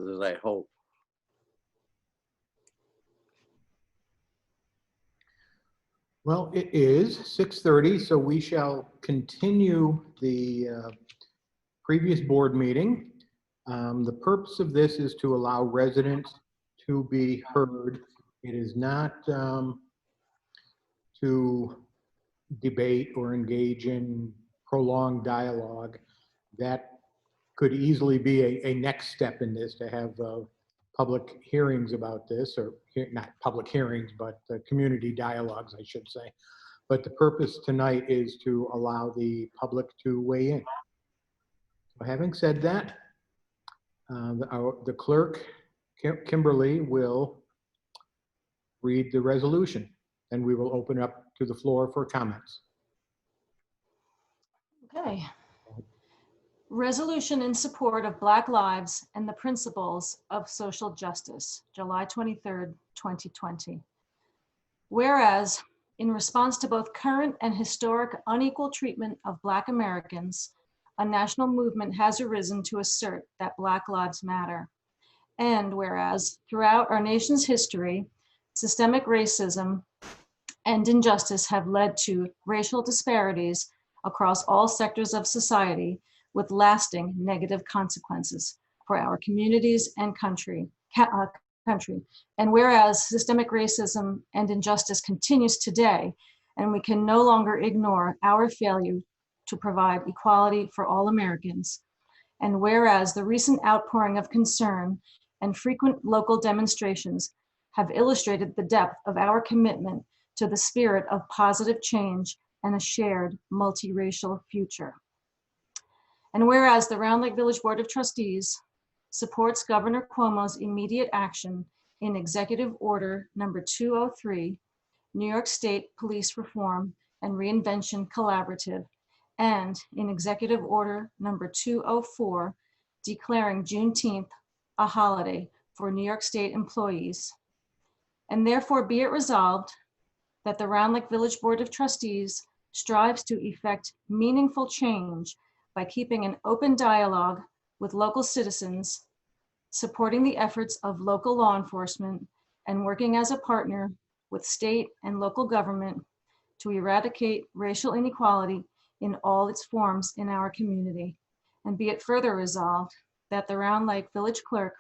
as I hope. Well, it is 6:30, so we shall continue the previous board meeting. The purpose of this is to allow residents to be heard. It is not to debate or engage in prolonged dialogue. That could easily be a next step in this, to have public hearings about this, or not public hearings, but community dialogues, I should say. But the purpose tonight is to allow the public to weigh in. So having said that, the clerk, Kimberly, will read the resolution, and we will open up to the floor for comments. Okay. Resolution in support of Black lives and the principles of social justice, July 23rd, 2020. Whereas, in response to both current and historic unequal treatment of Black Americans, a national movement has arisen to assert that Black lives matter. And whereas, throughout our nation's history, systemic racism and injustice have led to racial disparities across all sectors of society, with lasting negative consequences for our communities and country. And whereas systemic racism and injustice continues today, and we can no longer ignore our failure to provide equality for all Americans. And whereas the recent outpouring of concern and frequent local demonstrations have illustrated the depth of our commitment to the spirit of positive change and a shared multiracial future. And whereas the Round Lake Village Board of Trustees supports Governor Cuomo's immediate action in Executive Order Number 203, New York State Police Reform and Reinvention Collaborative, and in Executive Order Number 204, declaring Juneteenth a holiday for New York State employees. And therefore be it resolved that the Round Lake Village Board of Trustees strives to effect meaningful change by keeping an open dialogue with local citizens, supporting the efforts of local law enforcement, and working as a partner with state and local government to eradicate racial inequality in all its forms in our community. And be it further resolved that the Round Lake Village Clerk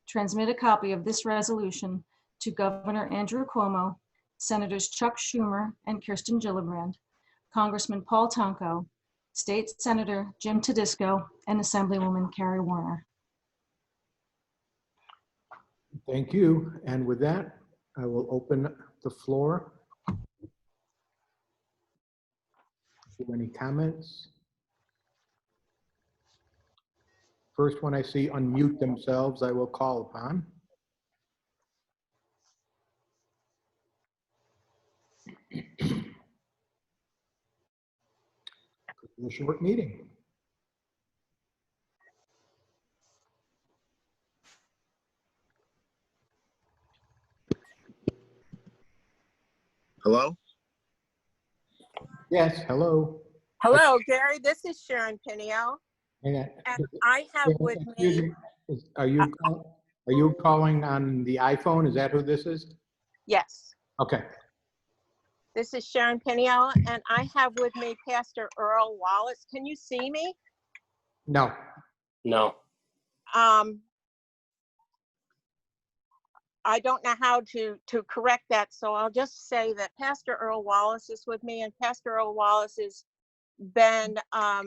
transmit a copy of this resolution to Governor Andrew Cuomo, Senators Chuck Schumer and Kirsten Gillibrand, Congressman Paul Tonko, State Senator Jim Tedisco, and Assemblywoman Carrie Warner. Thank you. And with that, I will open the floor for any comments. First one I see unmute themselves, I will call upon. A short meeting. Hello? Yes, hello. Hello, Gary. This is Sharon Piniel, and I have with me. Are you calling on the iPhone? Is that who this is? Yes. Okay. This is Sharon Piniel, and I have with me Pastor Earl Wallace. Can you see me? No. No. I don't know how to correct that, so I'll just say that Pastor Earl Wallace is with me, and Pastor Earl Wallace has been a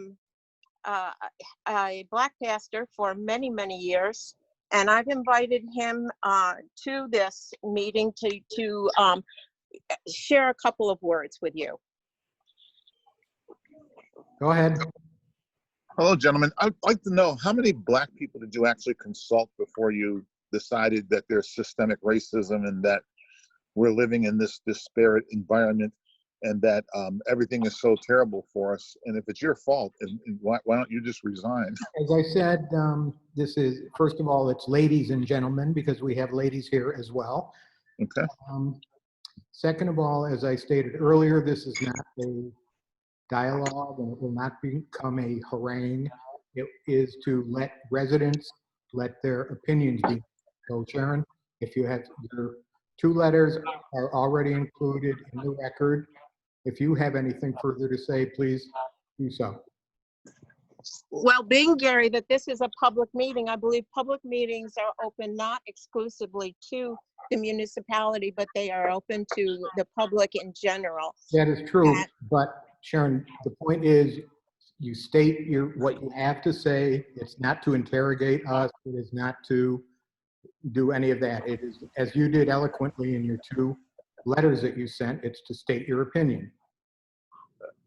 Black pastor for many, many years, and I've invited him to this meeting to share a couple of words with you. Go ahead. Hello, gentlemen. I'd like to know, how many Black people did you actually consult before you decided that there's systemic racism and that we're living in this disparate environment and that everything is so terrible for us? And if it's your fault, and why don't you just resign? As I said, this is, first of all, it's ladies and gentlemen, because we have ladies here as well. Okay. Second of all, as I stated earlier, this is not a dialogue, and it will not become a harangue. It is to let residents let their opinions be. So Sharon, if you have, your 2 letters are already included in the record. If you have anything further to say, please do so. Well, being, Gary, that this is a public meeting, I believe public meetings are open not exclusively to the municipality, but they are open to the public in general. That is true, but Sharon, the point is, you state what you have to say. It's not to interrogate us. It is not to do any of that. It is, as you did eloquently in your 2 letters that you sent, it's to state your opinion.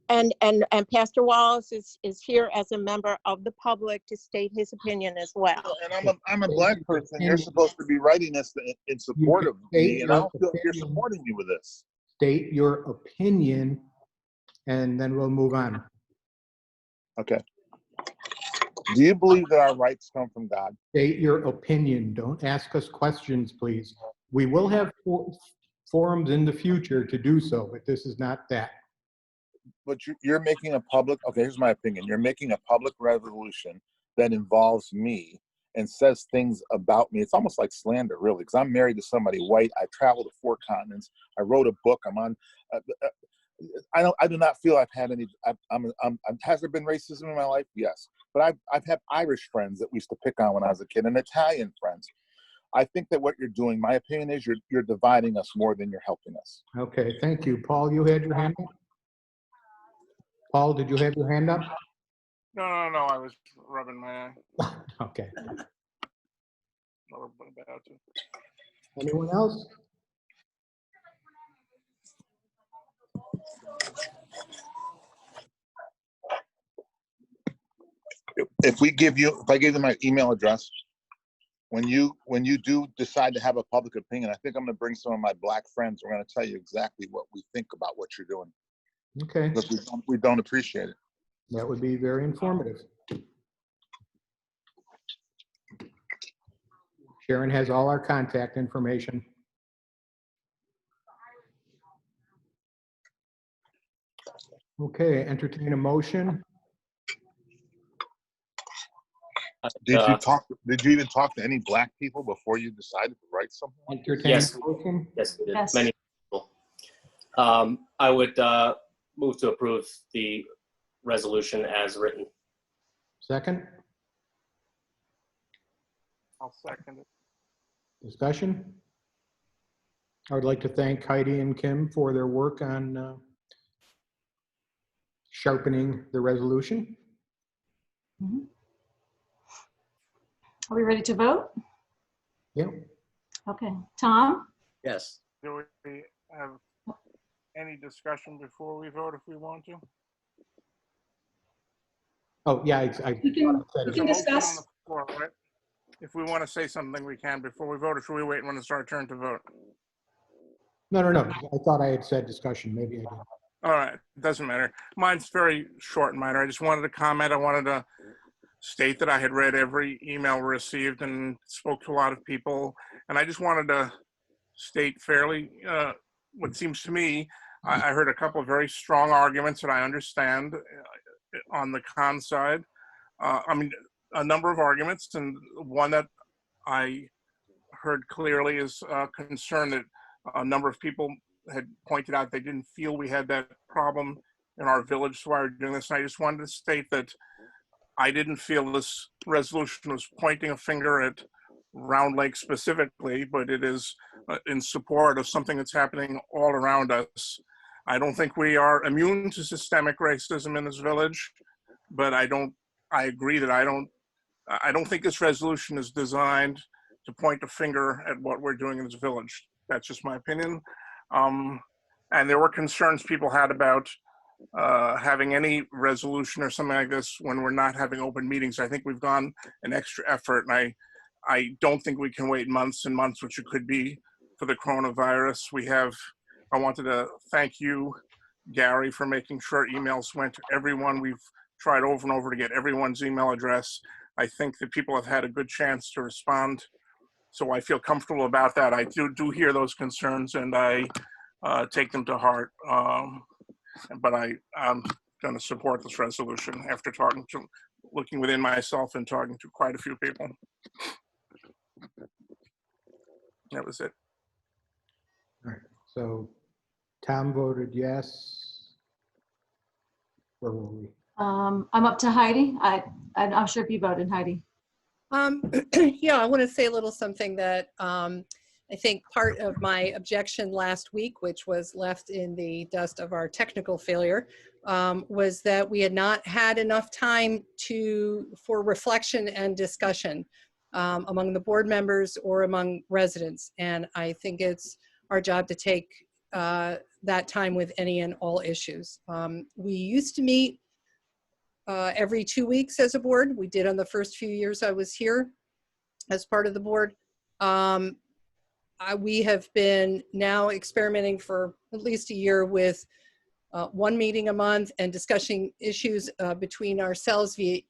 And Pastor Wallace is here as a member of the public to state his opinion as well. And I'm a black person. You're supposed to be writing this in support of me, and I don't feel you're supporting me with this. State your opinion, and then we'll move on. Okay. Do you believe that our rights come from God? State your opinion. Don't ask us questions, please. We will have forums in the future to do so, but this is not that. But you're making a public, okay, here's my opinion. You're making a public resolution that involves me and says things about me. It's almost like slander, really, because I'm married to somebody white. I travel to 4 continents. I wrote a book. I'm on, I do not feel I've had any, has there been racism in my life? Yes. But I've had Irish friends that we used to pick on when I was a kid, and Italian friends. I think that what you're doing, my opinion is you're dividing us more than you're helping us. Okay, thank you. Paul, you had your hand up? Paul, did you have your hand up? No, I was rubbing my eye. Okay. Not about to. Anyone else? If I give you my email address, when you do decide to have a public opinion, I think I'm going to bring some of my black friends. We're going to tell you exactly what we think about what you're doing. Okay. Because we don't appreciate it. That would be very informative. Sharon has all our contact information. Okay, entertain a motion. Did you even talk to any black people before you decided to write something? Entertain Yes. a motion. Yes, we did. Yes. Many people. I would move to approve the resolution as written. Second, I'll second it. discussion. I would like to thank Heidi and Kim for their work on sharpening the resolution. Mhm. Are we ready to vote? Yeah. Okay, Tom, Yes. Do we have any discussion before we vote if we want to? Oh, yeah, you can, said you There's can a motion on discuss. the floor, right? If we want to say something, we can before we vote, or should we wait when it's our turn to vote? No. I thought I had said discussion. Maybe I didn't. All right, doesn't matter. Mine's very short and minor. I just wanted to comment. I wanted to state that I had read every email received and spoke to a lot of people. And I just wanted to state fairly what seems to me, I heard a couple of very strong arguments that I understand on the con side. I mean, a number of arguments, and one that I heard clearly is concern that a number of people had pointed out they didn't feel we had that problem in our village, so why we're doing this. And I just wanted to state that I didn't feel this resolution was pointing a finger at Round Lake specifically, but it is in support of something that's happening all around us. I don't think we are immune to systemic racism in this village, but I agree that I don't think this resolution is designed to point a finger at what we're doing in this village. That's just my opinion. And there were concerns people had about having any resolution or something like this when we're not having open meetings. I think we've gone an extra effort, and I don't think we can wait months and months, which it could be for the coronavirus. I wanted to thank you, Gary, for making sure emails went to everyone. We've tried over and over to get everyone's email address. I think that people have had a good chance to respond, so I feel comfortable about that. I do hear those concerns, and I take them to heart. But I'm going to support this resolution after talking to looking within myself and talking to quite a few people. That was it. All right, so Tom voted yes. Where were we? I'm up to Heidi. I'm not sure if you voted, Heidi. Yeah, I want to say a little something that I think part of my objection last week, which was left in the dust of our technical failure, was that we had not had enough time for reflection and discussion among the board members or among residents. And I think it's our job to take that time with any and all issues. We used to meet every 2 weeks as a board. We did on the first few years I was here as part of the board. We have been now experimenting for at least a year with one meeting a month and discussing issues between ourselves via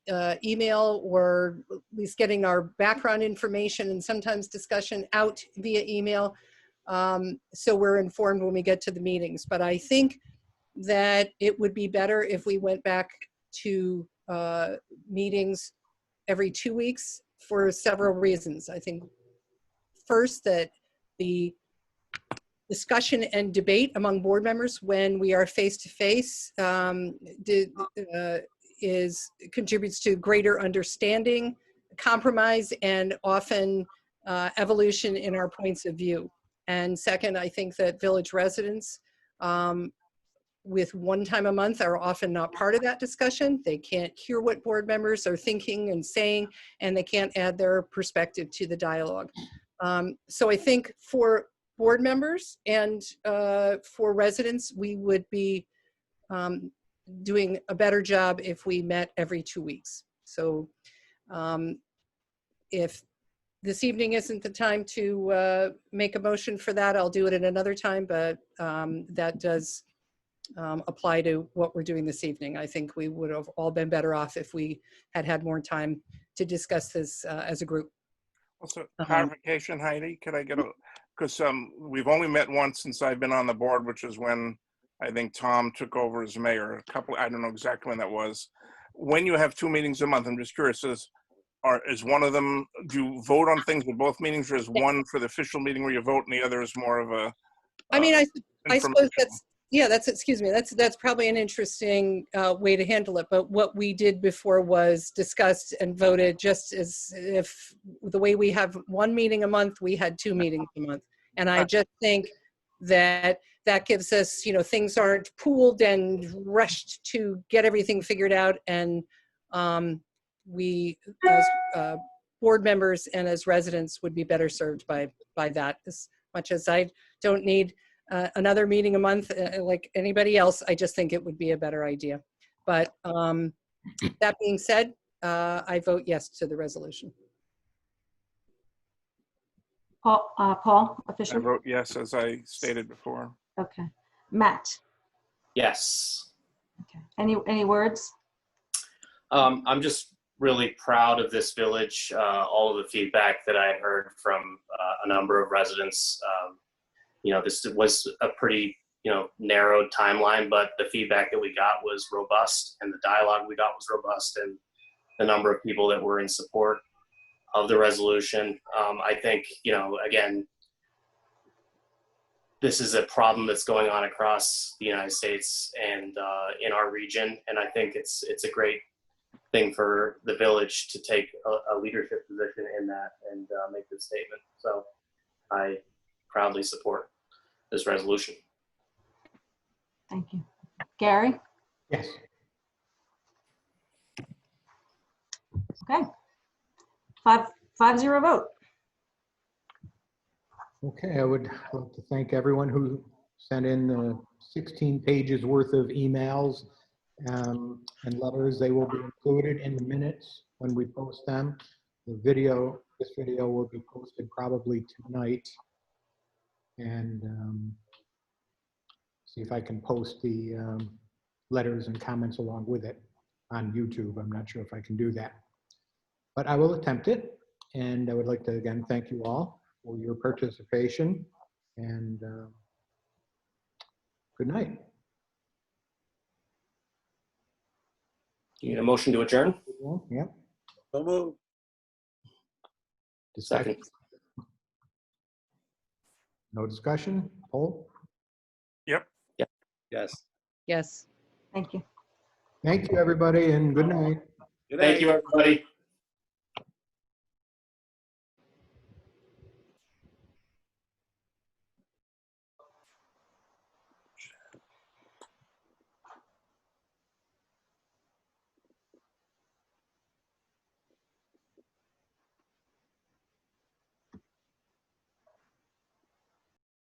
email, or at least getting our background information and sometimes discussion out via email. So we're informed when we get to the meetings. But I think that it would be better if we went back to meetings every 2 weeks for several reasons. I think first, that the discussion and debate among board members when we are face to face contributes to greater understanding, compromise, and often evolution in our points of view. And second, I think that village residents with one time a month are often not part of that discussion. They can't hear what board members are thinking and saying, and they can't add their perspective to the dialogue. So I think for board members and for residents, we would be doing a better job if we met every 2 weeks. So if this evening isn't the time to make a motion for that, I'll do it at another time, but that does apply to what we're doing this evening. I think we would have all been better off if we had had more time to discuss this as a group. Also, clarification, Heidi, could I get because we've only met once since I've been on the board, which is when I think Tom took over as mayor. I don't know exactly when that was. When you have 2 meetings a month, I'm just curious, is one of them, do you vote on things at both meetings, or is one for the official meeting where you vote and the other is more of a I mean, I suppose that's probably an interesting way to handle it. But what we did before was discussed and voted just as if the way we have 1 meeting a month, we had 2 meetings a month. And I just think that gives us, things aren't pooled and rushed to get everything figured out. And we, as board members and as residents, would be better served by that. As much as I don't need another meeting a month like anybody else, I just think it would be a better idea. But that being said, I vote yes to the resolution. Paul, I officially? wrote yes, as I stated before. Okay. Matt? Yes. Okay. Any words? I'm just really proud of this village, all of the feedback that I heard from a number of residents. This was a pretty, narrowed timeline, but the feedback that we got was robust, and the dialogue we got was robust, and the number of people that were in support of the resolution. I think, again, this is a problem that's going on across the United States and in our region, and I think it's a great thing for the village to take a leadership position in that and make this statement. So I proudly support this resolution. Thank you. Gary? Yes. Okay. 5-0 vote. Okay, I would like to thank everyone who sent in the 16 pages worth of emails and letters. They will be included in the minutes when we post them. This video will be posted probably tonight. And see if I can post the letters and comments along with it on YouTube. I'm not sure if I can do that, but I will attempt it. And I would like to again thank you all for your participation, and good night. You need a motion to adjourn? Yep. So moved. Second. No discussion? Poll? Yes. Yes. Thank you. Thank you, everybody, and good night. Good Thank night. you, everybody.